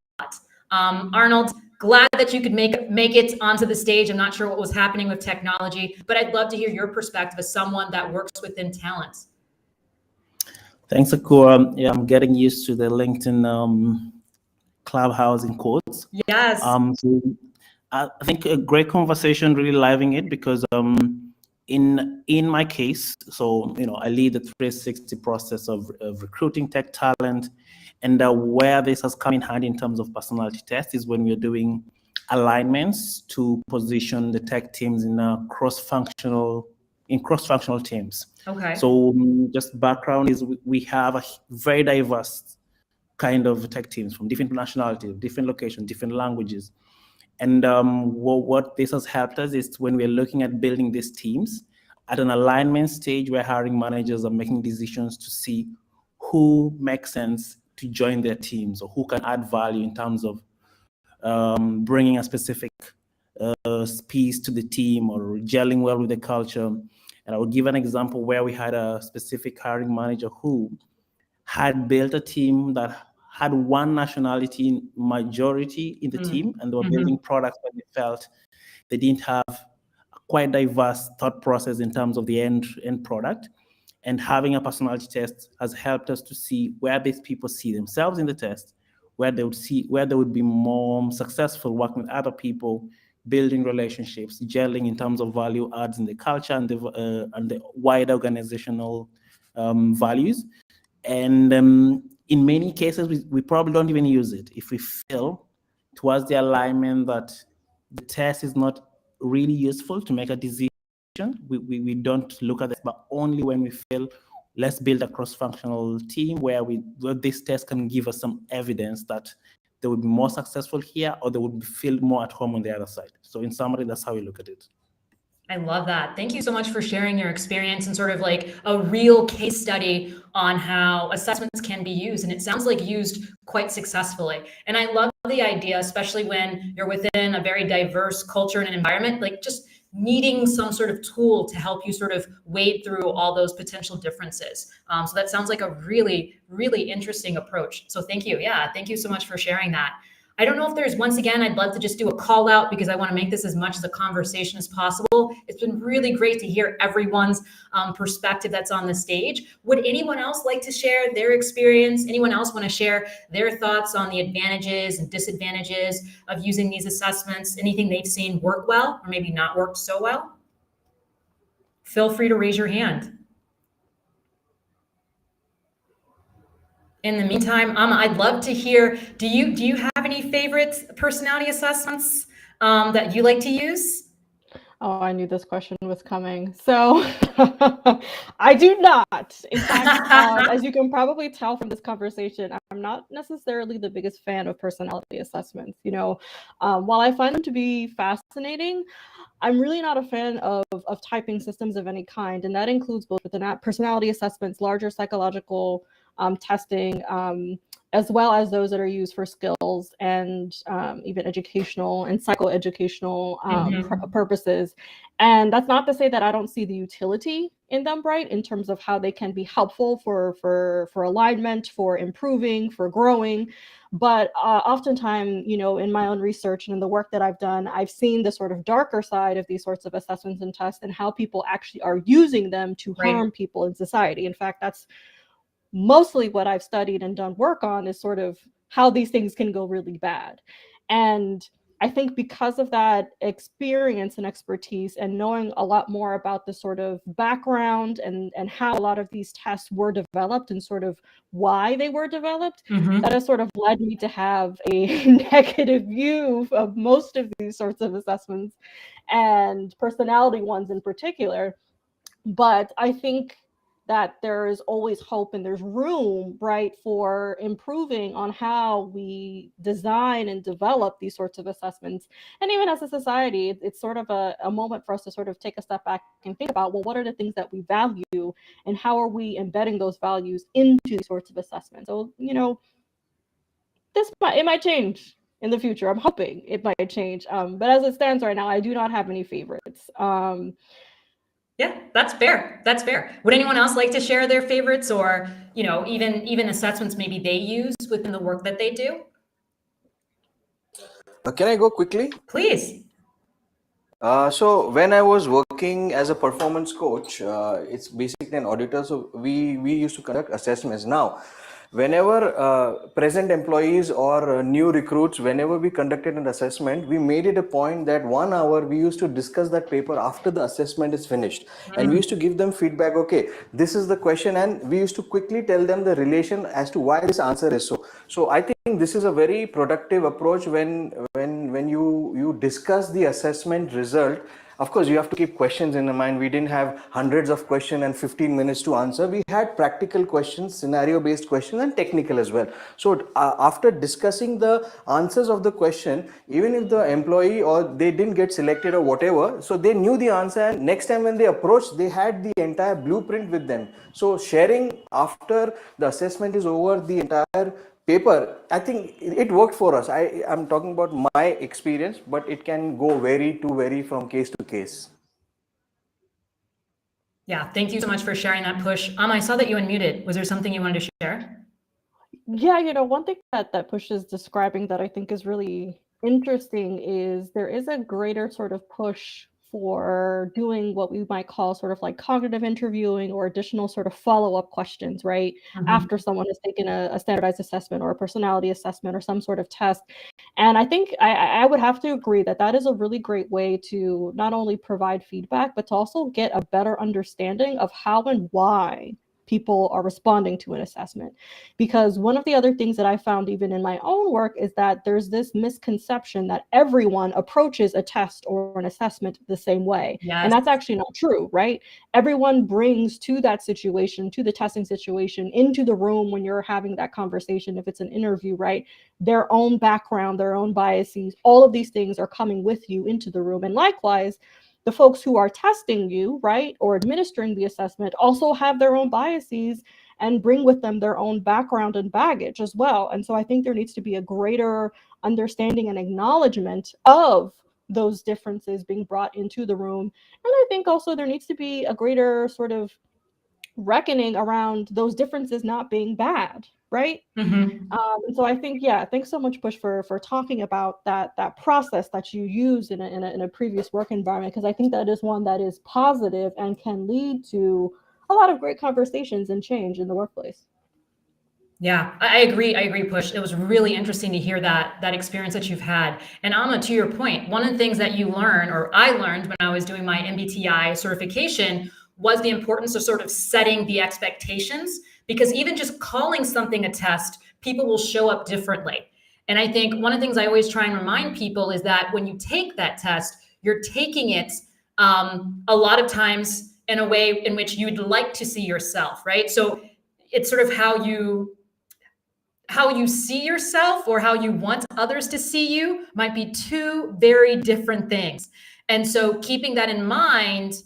Arnold, glad that you could make it onto the stage. I'm not sure what was happening with technology, but I'd love to hear your perspective as someone that works within talent. Thanks, Akua. Yeah, I'm getting used to the LinkedIn clubhouse in quotes. Yes. So I think a great conversation, really living it, because in my case, so I lead the 360 process of recruiting tech talent, and where this has come in handy in terms of personality test is when we're doing alignments to position the tech teams in cross-functional teams. Okay. So just background is we have a very diverse kind of tech teams from different nationalities, different locations, different languages. And what this has helped us is when we're looking at building these teams, at an alignment stage where hiring managers are making decisions to see who makes sense to join their teams or who can add value in terms of bringing a specific piece to the team or gelling well with the culture. And I would give an example where we had a specific hiring manager who had built a team that had one nationality majority in the team, and they were building products that they felt they didn't have a quite diverse thought process in terms of the end product. And having a personality test has helped us to see where these people see themselves in the test, where they would be more successful working with other people, building relationships, gelling in terms of value adds in the culture and the wider organizational values. And in many cases, we probably don't even use it. If we feel towards the alignment that the test is not really useful to make a decision, we don't look at this, but only when we feel let's build a cross-functional team where this test can give us some evidence that they would be more successful here or they would feel more at home on the other side. So in summary, that's how we look at it. I love that. Thank you so much for sharing your experience and sort of like a real case study on how assessments can be used. And it sounds like used quite successfully. And I love the idea, especially when you're within a very diverse culture and environment, like just needing some sort of tool to help you sort of wade through all those potential differences. So that sounds like a really, really interesting approach. So thank you. Yeah, thank you so much for sharing that. I don't know if there's, once again, I'd love to just do a call out because I want to make this as much as a conversation as possible. It's been really great to hear everyone's perspective that's on the stage. Would anyone else like to share their experience? Anyone else want to share their thoughts on the advantages and disadvantages of using these assessments? Anything they've seen work well or maybe not worked so well? Feel free to raise your hand. In the meantime, I'd love to hear, do you have any favorite personality assessments that you like to use? Oh, I knew this question was coming. So I do not. In fact, as you can probably tell from this conversation, I'm not necessarily the biggest fan of personality assessments. While I find them to be fascinating, I'm really not a fan of typing systems of any kind. And that includes both the personality assessments, larger psychological testing, as well as those that are used for skills and even educational and psychoeducational purposes. And that's not to say that I don't see the utility in them, right? In terms of how they can be helpful for alignment, for improving, for growing. But oftentimes, in my own research and in the work that I've done, I've seen the sort of darker side of these sorts of assessments and tests and how people actually are using them to harm people in society. In fact, that's mostly what I've studied and done work on, is sort of how these things can go really bad. And I think because of that experience and expertise and knowing a lot more about the sort of background and how a lot of these tests were developed and sort of why they were developed, that has sort of led me to have a negative view of most of these sorts of assessments and personality ones in particular. But I think that there is always hope and there's room, right, for improving on how we design and develop these sorts of assessments. And even as a society, it's sort of a moment for us to sort of take a step back and think about, well, what are the things that we value and how are we embedding those values into these sorts of assessments? So, you know, it might change in the future. I'm hoping it might change. But as it stands right now, I do not have any favorites. Yeah, that's fair. That's fair. Would anyone else like to share their favorites, or, you know, even assessments maybe they use within the work that they do? Can I go quickly? Please. So when I was working as a performance coach, it's basically an auditor. So we used to conduct assessments. Now, whenever present employees or new recruits, whenever we conducted an assessment, we made it a point that 1 hour we used to discuss that paper after the assessment is finished. And we used to give them feedback, okay, this is the question, and we used to quickly tell them the relation as to why this answer is so. So I think this is a very productive approach when you discuss the assessment result. Of course, you have to keep questions in the mind. We didn't have hundreds of questions and 15 minutes to answer. We had practical questions, scenario-based questions, and technical as well. So after discussing the answers of the question, even if the employee or they didn't get selected or whatever, so they knew the answer, and next time when they approached, they had the entire blueprint with them. So sharing after the assessment is over the entire paper, I think it worked for us. I'm talking about my experience, but it can go vary from case to case. Yeah, thank you so much for sharing that, Push. I saw that you unmuted. Was there something you wanted to share? Yeah, you know, one thing that Push is describing that I think is really interesting is there is a greater sort of push for doing what we might call sort of like cognitive interviewing or additional sort of follow-up questions, right? After someone has taken a standardized assessment or a personality assessment or some sort of test. And I think I would have to agree that that is a really great way to not only provide feedback, but to also get a better understanding of how and why people are responding to an assessment. Because one of the other things that I found even in my own work is that there's this misconception that everyone approaches a test or an assessment the same way. Yes. And that's actually not true, right? Everyone brings to that situation, to the testing situation, into the room when you're having that conversation, if it's an interview, right? Their own background, their own biases, all of these things are coming with you into the room. And likewise, the folks who are testing you, right, or administering the assessment also have their own biases and bring with them their own background and baggage as well. And so I think there needs to be a greater understanding and acknowledgement of those differences being brought into the room. And I think also there needs to be a greater sort of reckoning around those differences not being bad, right? And so I think, yeah, thanks so much, Push, for talking about that process that you use in a previous work environment, because I think that is one that is positive and can lead to a lot of great conversations and change in the workplace. Yeah, I agree. I agree, Push. It was really interesting to hear that experience that you've had. And Ama, to your point, one of the things that you learn, or I learned when I was doing my MBTI certification, was the importance of sort of setting the expectations, because even just calling something a test, people will show up differently. And I think one of the things I always try and remind people is that when you take that test, you're taking it a lot of times in a way in which you'd like to see yourself, right? So it's sort of how you see yourself or how you want others to see you might be two very different things. And so keeping that in mind,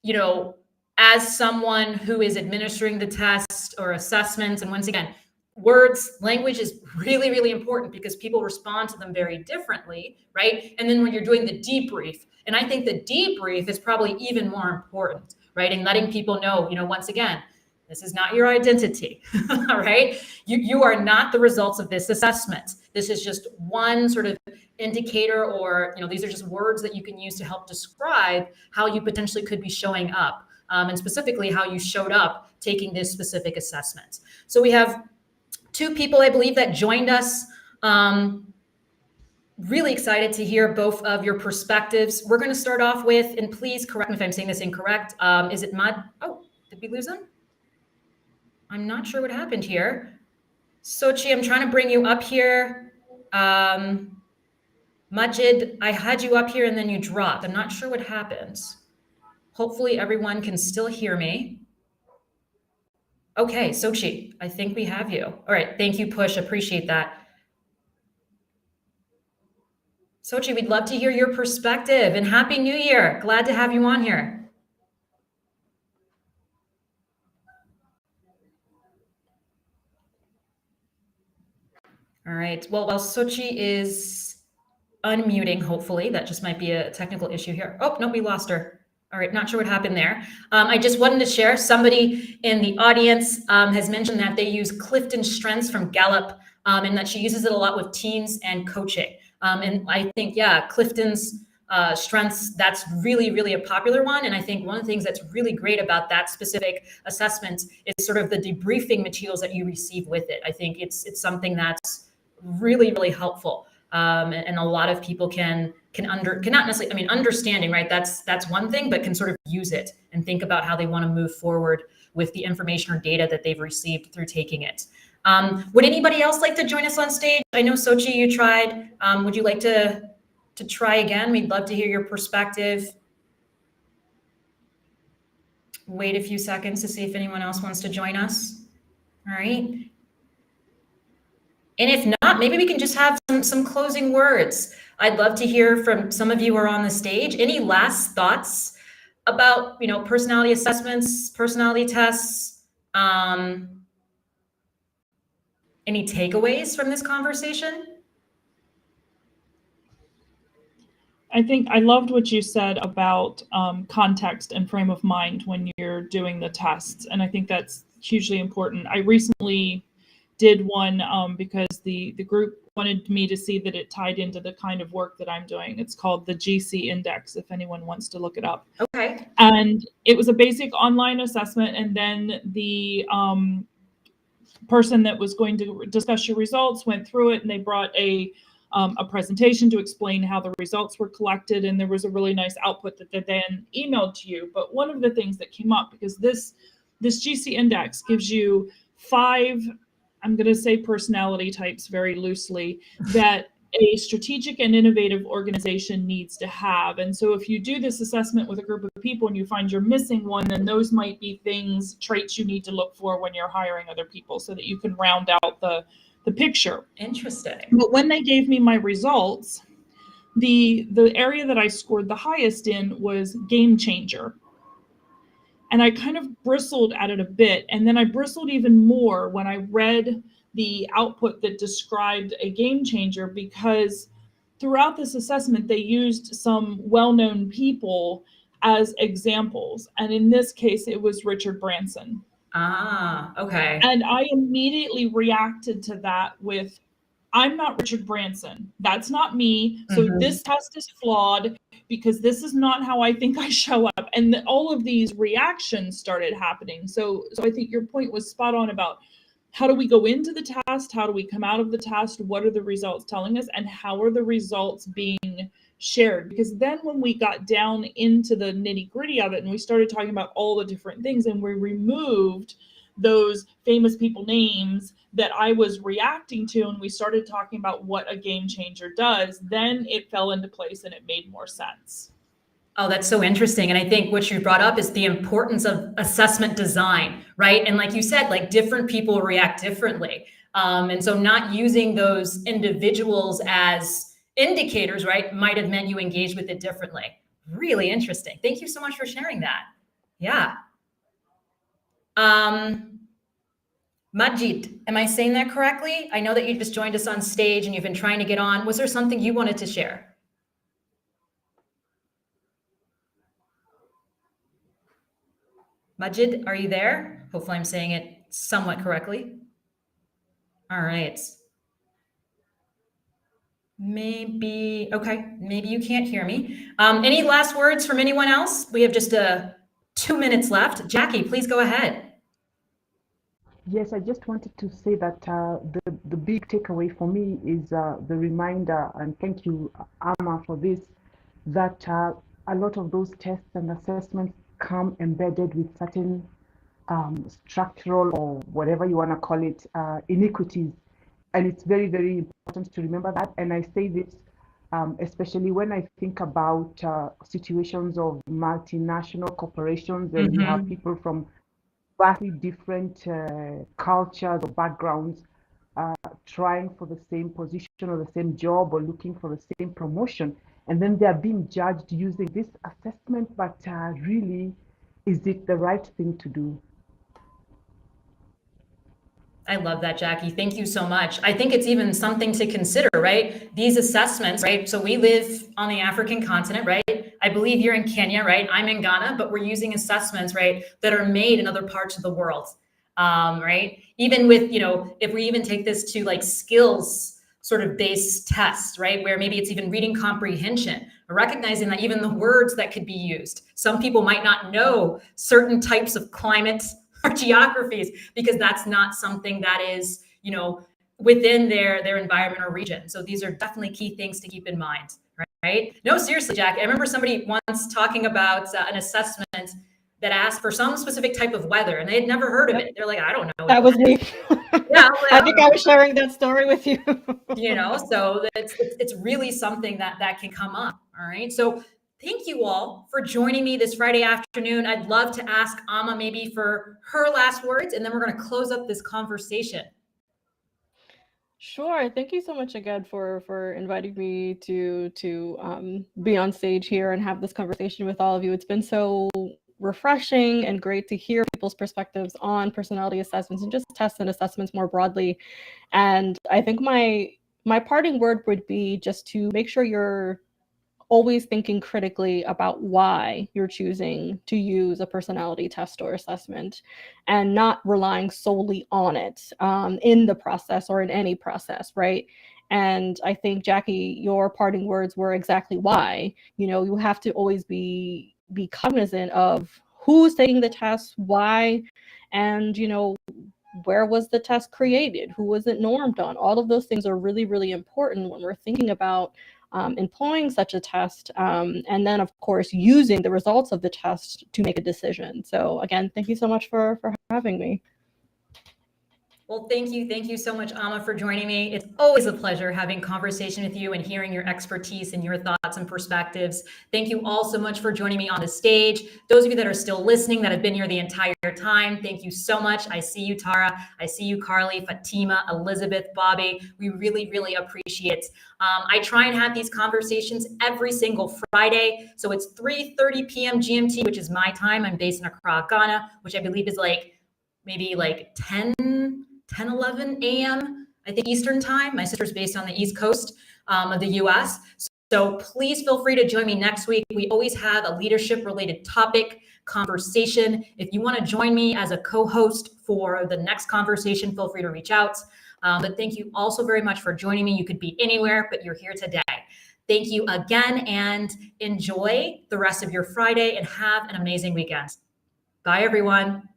you know, as someone who is administering the test or assessments, and once again, words, language is really, really important because people respond to them very differently, right? And then when you're doing the debrief, and I think the debrief is probably even more important, right? And letting people know, you know, once again, this is not your identity, all right? You are not the results of this assessment. This is just one sort of indicator, or, you know, these are just words that you can use to help describe how you potentially could be showing up, and specifically how you showed up taking this specific assessment. So we have two people, I believe, that joined us. Really excited to hear both of your perspectives. We're going to start off with, and please correct me if I'm saying this incorrect. Is it Mad? Oh, did we lose him? I'm not sure what happened here. Sochi, I'm trying to bring you up here. Majid, I had you up here and then you dropped. I'm not sure what happened. Hopefully everyone can still hear me. Okay, Sochi, I think we have you. All right, thank you, Push. Appreciate that. Sochi, we'd love to hear your perspective and Happy New Year. Glad to have you on here. All right, well, while Sochi is unmuting, hopefully, that just might be a technical issue here. Oh, no, we lost her. All right, not sure what happened there. I just wanted to share, somebody in the audience has mentioned that they use Clifton Strengths from Gallup and that she uses it a lot with teens and coaching. And I think, yeah, Clifton's Strengths, that's really, really a popular one. And I think one of the things that's really great about that specific assessment is sort of the debriefing materials that you receive with it. I think it's something that's really, really helpful. And a lot of people cannot necessarily, I mean, understanding, right? That's one thing, but can sort of use it and think about how they want to move forward with the information or data that they've received through taking it. Would anybody else like to join us on stage? I know Sochi, you tried. Would you like to try again? We'd love to hear your perspective. Wait a few seconds to see if anyone else wants to join us. All right. And if not, maybe we can just have some closing words. I'd love to hear from some of you who are on the stage. Any last thoughts about, personality assessments, personality tests? Any takeaways from this conversation? I think I loved what you said about context and frame of mind when you're doing the tests. And I think that's hugely important. I recently did one because the group wanted me to see that it tied into the kind of work that I'm doing. It's called the GC Index, if anyone wants to look it up. Okay. And it was a basic online assessment. And then the person that was going to discuss your results went through it, and they brought a presentation to explain how the results were collected. And there was a really nice output that they then emailed to you. But one of the things that came up, because this GC Index gives you 5, I'm going to say personality types very loosely, that a strategic and innovative organization needs to have. And so if you do this assessment with a group of people and you find you're missing one, then those might be traits you need to look for when you're hiring other people so that you can round out the picture. Interesting. But when they gave me my results, the area that I scored the highest in was game changer. And I kind of bristled at it a bit. And then I bristled even more when I read the output that described a game changer, because throughout this assessment, they used some well-known people as examples. And in this case, it was Richard Branson. Ah, okay. And I immediately reacted to that with, I'm not Richard Branson. That's not me. So this test is flawed because this is not how I think I show up. And all of these reactions started happening. So I think your point was spot on about how do we go into the test? How do we come out of the test? What are the results telling us? And how are the results being shared? Because then when we got down into the nitty gritty of it and we started talking about all the different things and we removed those famous people names that I was reacting to, and we started talking about what a game changer does, then it fell into place and it made more sense. Oh, that's so interesting. And I think what you brought up is the importance of assessment design, right? And like you said, like different people react differently. And so not using those individuals as indicators, right, might have meant you engaged with it differently. Really interesting. Thank you so much for sharing that. Yeah. Majid, am I saying that correctly? I know that you just joined us on stage and you've been trying to get on. Was there something you wanted to share? Majid, are you there? Hopefully I'm saying it somewhat correctly. All right. Maybe you can't hear me. Any last words from anyone else? We have just 2 minutes left. Jackie, please go ahead. Yes, I just wanted to say that the big takeaway for me is the reminder, and thank you, Ama, for this, that a lot of those tests and assessments come embedded with certain structural or whatever you want to call it, iniquities. And it's very, very important to remember that. And I say this especially when I think about situations of multinational corporations and you have people from vastly different cultures or backgrounds trying for the same position or the same job or looking for the same promotion. And then they're being judged using this assessment, but really, is it the right thing to do? I love that, Jackie. Thank you so much. I think it's even something to consider, right? These assessments, right? So we live on the African continent, right? I believe you're in Kenya, right? I'm in Ghana, but we're using assessments, right, that are made in other parts of the world, right? Even with, if we even take this to like skills sort of based tests, right? Where maybe it's even reading comprehension, recognizing that even the words that could be used, some people might not know certain types of climates or geographies because that's not something that is, within their environment or region. So these are definitely key things to keep in mind, right? No, seriously, Jack. I remember somebody once talking about an assessment that asked for some specific type of weather, and they had never heard of it. They're like, I don't know. That was me. Yeah, I think I was sharing that story with you. So it's really something that can come up. All right. So thank you all for joining me this Friday afternoon. I'd love to ask Ama maybe for her last words, and then we're going to close up this conversation. Sure. Thank you so much again for inviting me to be on stage here and have this conversation with all of you. It's been so refreshing and great to hear people's perspectives on personality assessments and just tests and assessments more broadly. And I think my parting word would be just to make sure you're always thinking critically about why you're choosing to use a personality test or assessment and not relying solely on it in the process or in any process, right? And I think, Jackie, your parting words were exactly why. You have to always be cognizant of who's taking the test, why, and where was the test created, who was it normed on. All of those things are really, really important when we're thinking about employing such a test, and then of course using the results of the test to make a decision. So again, thank you so much for having me. Well, thank you so much, Ama, for joining me. It's always a pleasure having conversation with you and hearing your expertise and your thoughts and perspectives. Thank you all so much for joining me on the stage. Those of you that are still listening, that have been here the entire time, thank you so much. I see you, Tara. I see you, Carly, Fatima, Elizabeth, Bobby. We really, really appreciate it. I try and have these conversations every single Friday. So it's 3:30 p.m. GMT, which is my time. I'm based in Accra, Ghana, which I believe is maybe 10-11 a.m. I think Eastern time. My sister's based on the East Coast of the US. So please feel free to join me next week. We always have a leadership related topic conversation. If you want to join me as a co-host for the next conversation, feel free to reach out. But thank you also very much for joining me. You could be anywhere, but you're here today. Thank you again and enjoy the rest of your Friday and have an amazing weekend. Bye, everyone.